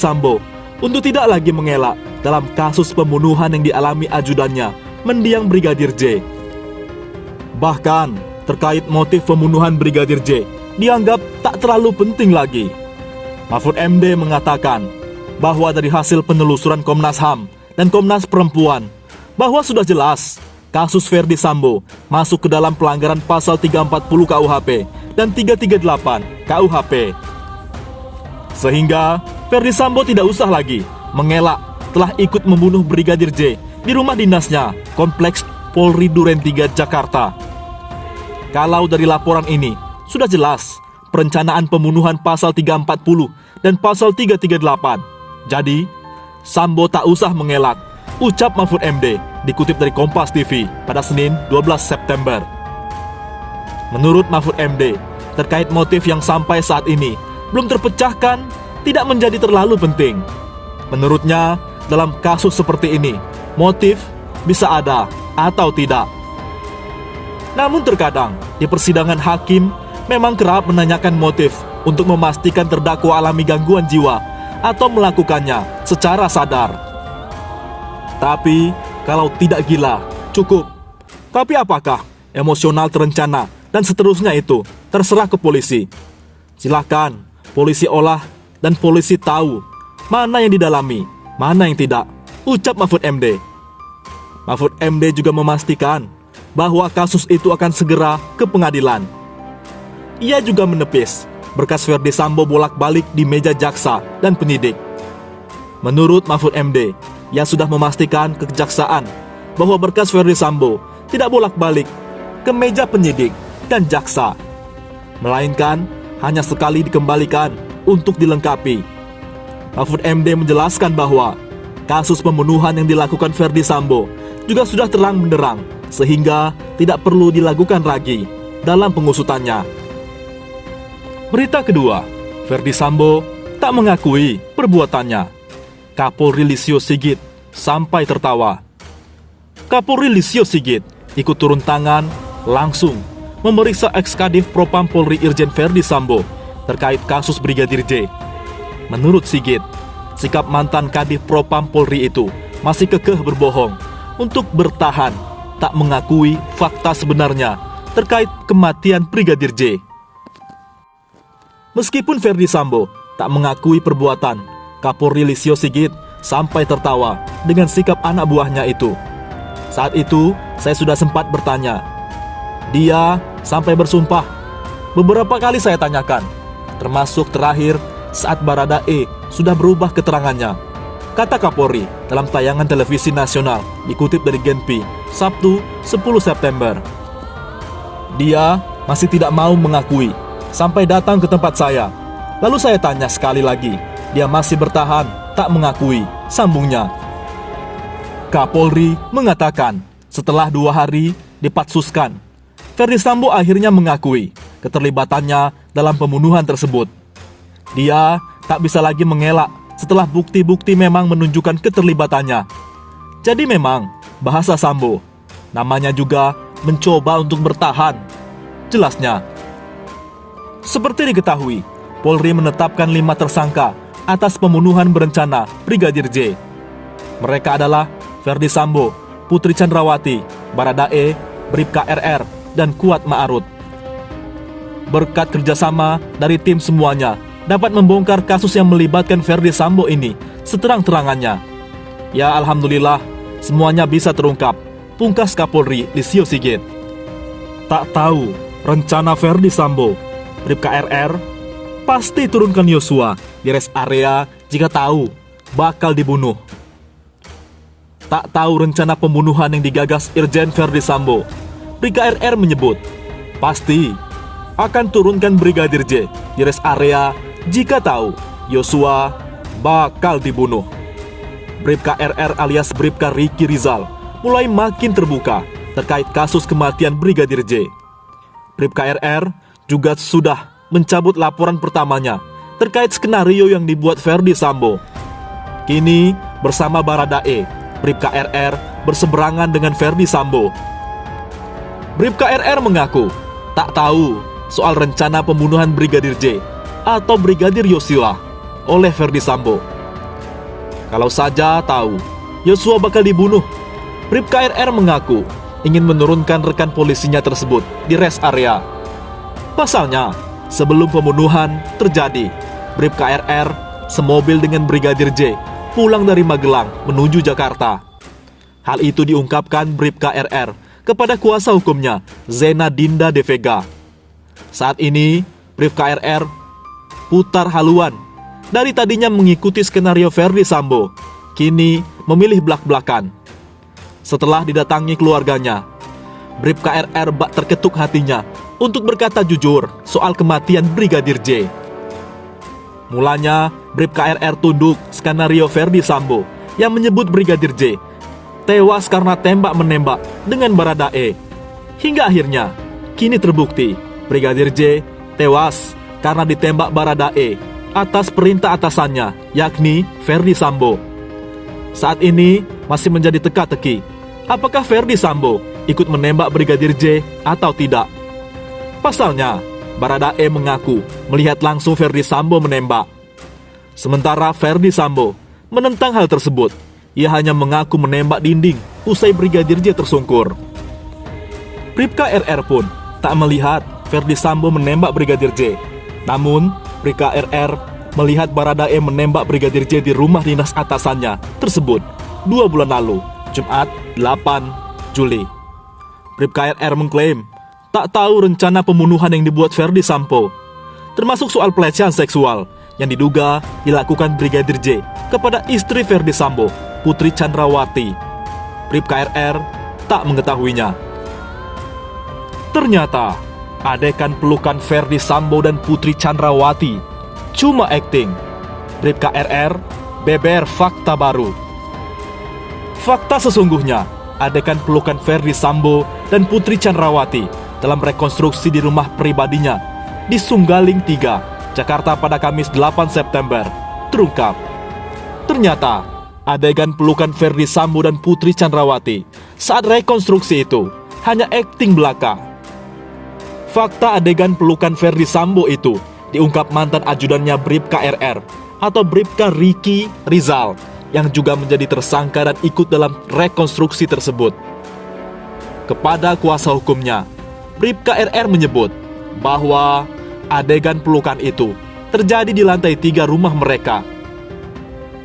Sambo untuk tidak lagi mengelak dalam kasus pembunuhan yang dialami ajudannya, mendiang Brigadir J. Bahkan, terkait motif pembunuhan Brigadir J, dianggap tak terlalu penting lagi. Mahfud MD mengatakan bahwa dari hasil penelusuran Komnas HAM dan Komnas Perempuan, bahwa sudah jelas kasus Ferdy Sambo masuk ke dalam pelanggaran pasal 340 KUHP dan 338 KUHP. Sehingga Ferdy Sambo tidak usah lagi mengelak telah ikut membunuh Brigadir J di rumah dinasnya, Kompleks Polri Duren 3 Jakarta. Kalau dari laporan ini sudah jelas perencanaan pembunuhan pasal 340 dan pasal 338. Jadi, Sambo tak usah mengelak, ucap Mahfud MD, dikutip dari Kompas TV pada Senin 12 September. Menurut Mahfud MD, terkait motif yang sampai saat ini belum terpecahkan, tidak menjadi terlalu penting. Menurutnya, dalam kasus seperti ini, motif bisa ada atau tidak. Namun terkadang, di persidangan hakim memang kerap menanyakan motif untuk memastikan terdakwa alami gangguan jiwa atau melakukannya secara sadar. Tapi, kalau tidak gila, cukup. Tapi apakah emosional terencana dan seterusnya itu terserah ke polisi. Silakan polisi olah dan polisi tahu mana yang didalami, mana yang tidak, ucap Mahfud MD. Mahfud MD juga memastikan bahwa kasus itu akan segera ke pengadilan. Ia juga menepis berkas Ferdy Sambo bolak-balik di meja jaksa dan penyidik. Menurut Mahfud MD, ia sudah memastikan ke kejaksaan bahwa berkas Ferdy Sambo tidak bolak-balik ke meja penyidik dan jaksa, melainkan hanya sekali dikembalikan untuk dilengkapi. Mahfud MD menjelaskan bahwa kasus pembunuhan yang dilakukan Ferdy Sambo juga sudah terang benderang, sehingga tidak perlu dilakukan lagi dalam pengusutannya. Berita kedua, Ferdy Sambo tak mengakui perbuatannya. Kapolri Listio Sigit sampai tertawa. Kapolri Listio Sigit ikut turun tangan langsung memeriksa ex-Kadif Propam Polri Irjen Ferdy Sambo terkait kasus Brigadir J. Menurut Sigit, sikap mantan Kadif Propam Polri itu masih kekeh berbohong untuk bertahan tak mengakui fakta sebenarnya terkait kematian Brigadir J. Meskipun Ferdy Sambo tak mengakui perbuatan, Kapolri Listio Sigit sampai tertawa dengan sikap anak buahnya itu. Saat itu, saya sudah sempat bertanya. Dia sampai bersumpah. Beberapa kali saya tanyakan, termasuk terakhir saat Baradae sudah berubah keterangannya, kata Kapolri dalam tayangan televisi nasional dikutip dari Genpi, Sabtu 10 September. Dia masih tidak mau mengakui sampai datang ke tempat saya. Lalu saya tanya sekali lagi, dia masih bertahan tak mengakui, sambungnya. Kapolri mengatakan setelah 2 hari dipatsuskan, Ferdy Sambo akhirnya mengakui keterlibatannya dalam pembunuhan tersebut. Dia tak bisa lagi mengelak setelah bukti-bukti memang menunjukkan keterlibatannya. Jadi memang bahasa Sambo, namanya juga mencoba untuk bertahan, jelasnya. Seperti diketahui, Polri menetapkan 5 tersangka atas pembunuhan berencana Brigadir J. Mereka adalah Ferdy Sambo, Putri Chandrawati, Baradae, Bribka RR, dan Kuat Ma'ruf. Berkat kerjasama dari tim semuanya dapat membongkar kasus yang melibatkan Ferdy Sambo ini seterang-terangannya. Ya alhamdulillah, semuanya bisa terungkap, pungkas Kapolri Listio Sigit. Tak tahu rencana Ferdy Sambo, Bribka RR pasti turunkan Yosua di rest area jika tahu bakal dibunuh. Tak tahu rencana pembunuhan yang digagas Irjen Ferdy Sambo, Bribka RR menyebut pasti akan turunkan Brigadir J di rest area jika tahu Yosua bakal dibunuh. Bribka RR alias Bribka Riki Rizal mulai makin terbuka terkait kasus kematian Brigadir J. Bribka RR juga sudah mencabut laporan pertamanya terkait skenario yang dibuat Ferdy Sambo. Kini bersama Baradae, Bribka RR berseberangan dengan Ferdy Sambo. Bribka RR mengaku tak tahu soal rencana pembunuhan Brigadir J atau Brigadir Yosua oleh Ferdy Sambo. Kalau saja tahu Yosua bakal dibunuh, Bribka RR mengaku ingin menurunkan rekan polisinya tersebut di rest area. Pasalnya, sebelum pembunuhan terjadi, Bribka RR semobil dengan Brigadir J pulang dari Magelang menuju Jakarta. Hal itu diungkapkan Bribka RR kepada kuasa hukumnya, Zena Dinda De Vega. Saat ini, Bribka RR putar haluan. Dari tadinya mengikuti skenario Ferdy Sambo, kini memilih belak-belakan. Setelah didatangi keluarganya, Bribka RR bak terketuk hatinya untuk berkata jujur soal kematian Brigadir J. Mulanya, Bribka RR tunduk skenario Ferdy Sambo yang menyebut Brigadir J tewas karena tembak-menembak dengan Baradae. Hingga akhirnya, kini terbukti Brigadir J tewas karena ditembak Baradae atas perintah atasannya, yakni Ferdy Sambo. Saat ini masih menjadi teka-teki, apakah Ferdy Sambo ikut menembak Brigadir J atau tidak. Pasalnya, Baradae mengaku melihat langsung Ferdy Sambo menembak. Sementara Ferdy Sambo menentang hal tersebut. Ia hanya mengaku menembak dinding usai Brigadir J tersungkur. Bribka RR pun tak melihat Ferdy Sambo menembak Brigadir J. Namun, Bribka RR melihat Baradae menembak Brigadir J di rumah dinas atasannya tersebut 2 bulan lalu, Jumat 8 Juli. Bribka RR mengklaim tak tahu rencana pembunuhan yang dibuat Ferdy Sambo, termasuk soal pelecehan seksual yang diduga dilakukan Brigadir J kepada istri Ferdy Sambo, Putri Chandrawati. Bribka RR tak mengetahuinya. Ternyata, adegan pelukan Ferdy Sambo dan Putri Chandrawati cuma akting. Bribka RR beber fakta baru. Fakta sesungguhnya, adegan pelukan Ferdy Sambo dan Putri Chandrawati dalam rekonstruksi di rumah pribadinya di Sunggaling 3, Jakarta pada Kamis 8 September terungkap. Ternyata, adegan pelukan Ferdy Sambo dan Putri Chandrawati saat rekonstruksi itu hanya akting belaka. Fakta adegan pelukan Ferdy Sambo itu diungkap mantan ajudannya Bribka RR atau Bribka Ricky Rizal yang juga menjadi tersangka dan ikut dalam rekonstruksi tersebut. Kepada kuasa hukumnya, Bribka RR menyebut bahwa adegan pelukan itu terjadi di lantai 3 rumah mereka.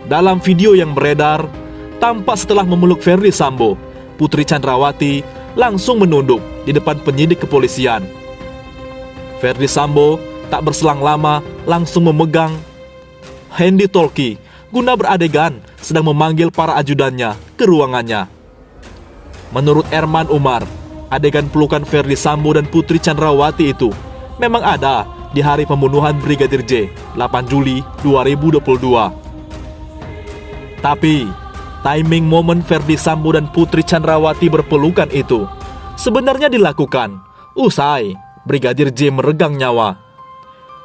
Dalam video yang beredar, tampak setelah memeluk Ferdy Sambo, Putri Chandrawati langsung menunduk di depan penyidik kepolisian. Ferdy Sambo tak berselang lama langsung memegang handy-talkie guna beradegan sedang memanggil para ajudannya ke ruangannya. Menurut Erman Umar, adegan pelukan Ferdy Sambo dan Putri Chandrawati itu memang ada di hari pembunuhan Brigadir J, 8 Juli 2022. Tapi, timing momen Ferdy Sambo dan Putri Chandrawati berpelukan itu sebenarnya dilakukan usai Brigadir J meregang nyawa.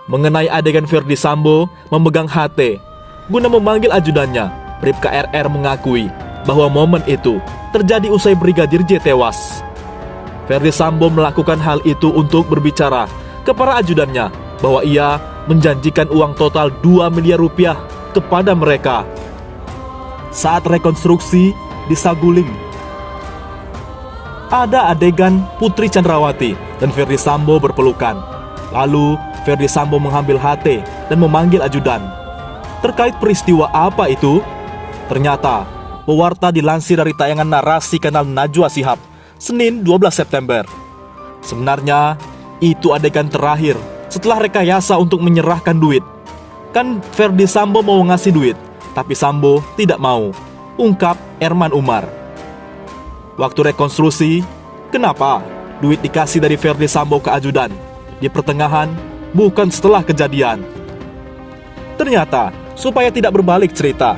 Mengenai adegan Ferdy Sambo memegang HT guna memanggil ajudannya, Bribka RR mengakui bahwa momen itu terjadi usai Brigadir J tewas. Ferdy Sambo melakukan hal itu untuk berbicara kepada ajudannya bahwa ia menjanjikan uang total 2 miliar rupiah kepada mereka. Saat rekonstruksi di Saguling, ada adegan Putri Chandrawati dan Ferdy Sambo berpelukan. Lalu Ferdy Sambo mengambil HT dan memanggil ajudan. Terkait peristiwa apa itu? Ternyata pewarta dilansir dari tayangan narasi kanal Najwa Shihab Senin 12 September. Sebenarnya itu adegan terakhir setelah rekayasa untuk menyerahkan duit. Kan Ferdy Sambo mau ngasih duit, tapi Sambo tidak mau, ungkap Erman Umar. Waktu rekonstruksi, kenapa duit dikasih dari Ferdy Sambo ke ajudan? Di pertengahan, bukan setelah kejadian. Ternyata, supaya tidak berbalik cerita.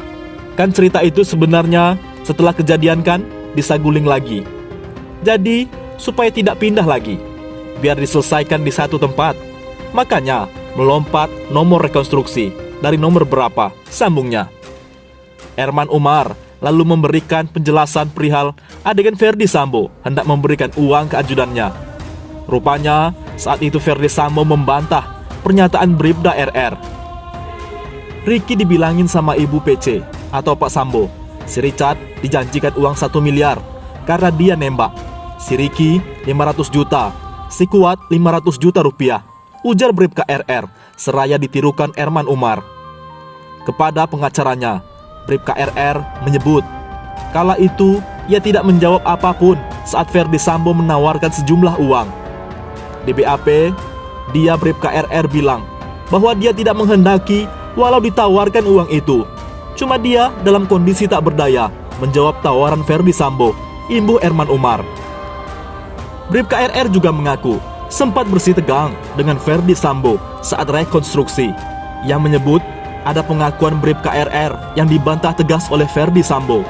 Kan cerita itu sebenarnya setelah kejadian kan disaguling lagi. Jadi, supaya tidak pindah lagi, biar diselesaikan di satu tempat. Makanya, melompat nomor rekonstruksi. Dari nomor berapa, sambungnya. Erman Umar lalu memberikan penjelasan perihal adegan Ferdy Sambo hendak memberikan uang ke ajudannya. Rupanya, saat itu Ferdy Sambo membantah pernyataan Bribda RR. Ricky dibilangin sama ibu PC atau Pak Sambo, si Richard dijanjikan uang 1 miliar karena dia nembak. Si Ricky 500 juta, si Kuat 500 juta rupiah, ujar Bribka RR seraya ditirukan Erman Umar. Kepada pengacaranya, Bribka RR menyebut kala itu ia tidak menjawab apapun saat Ferdi Sambo menawarkan sejumlah uang. Di BAP, dia Bribka RR bilang bahwa dia tidak menghendaki walau ditawarkan uang itu. Cuma dia dalam kondisi tak berdaya menjawab tawaran Ferdi Sambo, imbuh Erman Umar. Bribka RR juga mengaku sempat bersih tegang dengan Ferdi Sambo saat rekonstruksi, yang menyebut ada pengakuan Bribka RR yang dibantah tegas oleh Ferdi Sambo.